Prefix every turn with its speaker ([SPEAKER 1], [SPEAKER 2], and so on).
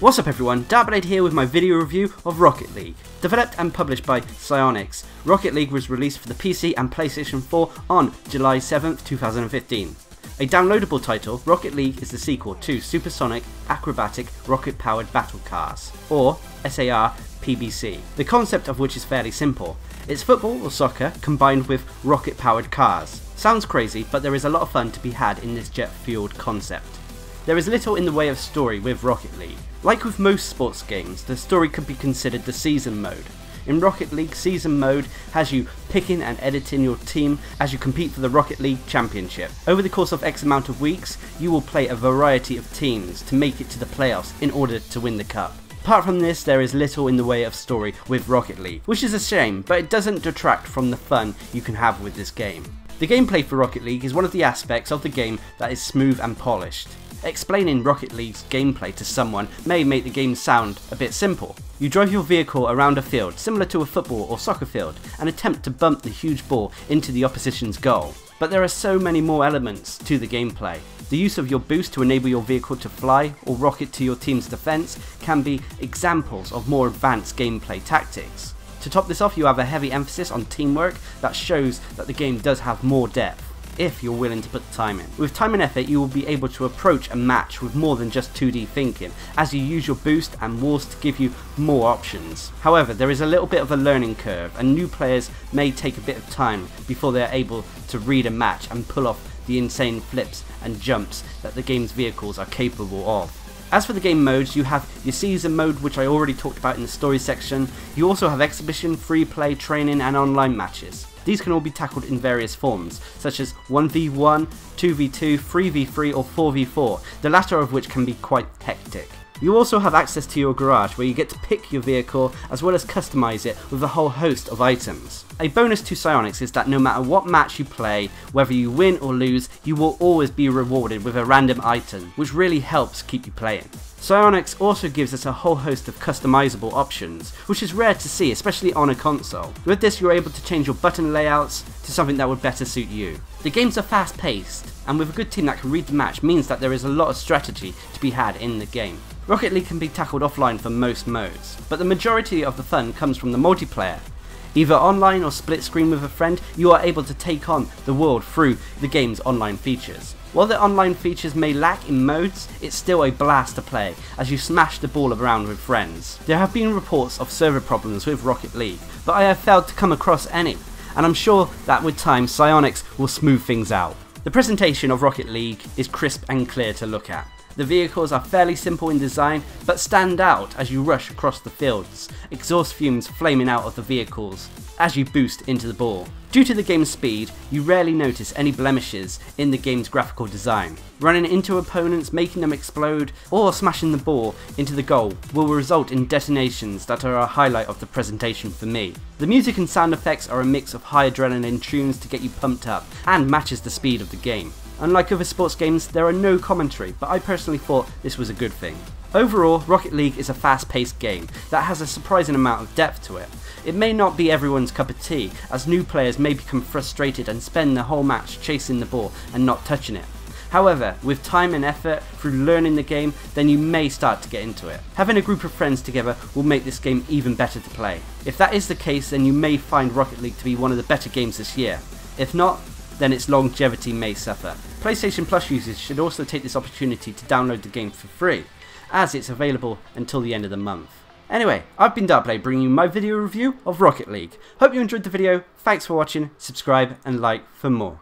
[SPEAKER 1] What's up everyone, Darcblade here with my video review of Rocket League. Developed and published by Psyonix, Rocket League was released for the PC and PlayStation 4 on July 7th, 2015. A downloadable title, Rocket League is the sequel to Supersonic Acrobatic Rocket Powered Battle Cars, or SAR PBC, the concept of which is fairly simple. It's football or soccer combined with rocket powered cars. Sounds crazy, but there is a lot of fun to be had in this jet fueled concept. There is little in the way of story with Rocket League. Like with most sports games, the story could be considered the season mode. In Rocket League, season mode has you picking and editing your team as you compete for the Rocket League Championship. Over the course of X amount of weeks, you will play a variety of teams to make it to the playoffs in order to win the cup. Apart from this, there is little in the way of story with Rocket League, which is a shame, but it doesn't detract from the fun you can have with this game. The gameplay for Rocket League is one of the aspects of the game that is smooth and polished. Explaining Rocket League's gameplay to someone may make the game sound a bit simple. You drive your vehicle around a field, similar to a football or soccer field, and attempt to bump the huge ball into the opposition's goal. But there are so many more elements to the gameplay. The use of your boost to enable your vehicle to fly or rocket to your team's defense can be examples of more advanced gameplay tactics. To top this off, you have a heavy emphasis on teamwork that shows that the game does have more depth, if you're willing to put the time in. With time and effort, you will be able to approach a match with more than just 2D thinking, as you use your boost and walls to give you more options. However, there is a little bit of a learning curve, and new players may take a bit of time before they're able to read a match and pull off the insane flips and jumps that the game's vehicles are capable of. As for the game modes, you have your season mode, which I already talked about in the story section. You also have exhibition, free play, training and online matches. These can all be tackled in various forms, such as 1v1, 2v2, 3v3 or 4v4, the latter of which can be quite hectic. You also have access to your garage, where you get to pick your vehicle as well as customize it with a whole host of items. A bonus to Psyonix is that no matter what match you play, whether you win or lose, you will always be rewarded with a random item, which really helps keep you playing. Psyonix also gives us a whole host of customizable options, which is rare to see, especially on a console. With this, you're able to change your button layouts to something that would better suit you. The games are fast paced, and with a good team that can read the match means that there is a lot of strategy to be had in the game. Rocket League can be tackled offline for most modes, but the majority of the fun comes from the multiplayer. Either online or split screen with a friend, you are able to take on the world through the game's online features. While the online features may lack in modes, it's still a blast to play as you smash the ball around with friends. There have been reports of server problems with Rocket League, but I have failed to come across any, and I'm sure that with time Psyonix will smooth things out. The presentation of Rocket League is crisp and clear to look at. The vehicles are fairly simple in design, but stand out as you rush across the fields, exhaust fumes flaming out of the vehicles as you boost into the ball. Due to the game's speed, you rarely notice any blemishes in the game's graphical design. Running into opponents, making them explode, or smashing the ball into the goal will result in detonations that are a highlight of the presentation for me. The music and sound effects are a mix of high adrenaline tunes to get you pumped up and matches the speed of the game. Unlike other sports games, there are no commentary, but I personally thought this was a good thing. Overall, Rocket League is a fast-paced game that has a surprising amount of depth to it. It may not be everyone's cup of tea, as new players may become frustrated and spend the whole match chasing the ball and not touching it. However, with time and effort through learning the game, then you may start to get into it. Having a group of friends together will make this game even better to play. If that is the case, then you may find Rocket League to be one of the better games this year. If not, then its longevity may suffer. PlayStation Plus users should also take this opportunity to download the game for free, as it's available until the end of the month. Anyway, I've been Darcblade bringing you my video review of Rocket League. Hope you enjoyed the video, thanks for watching, subscribe and like for more.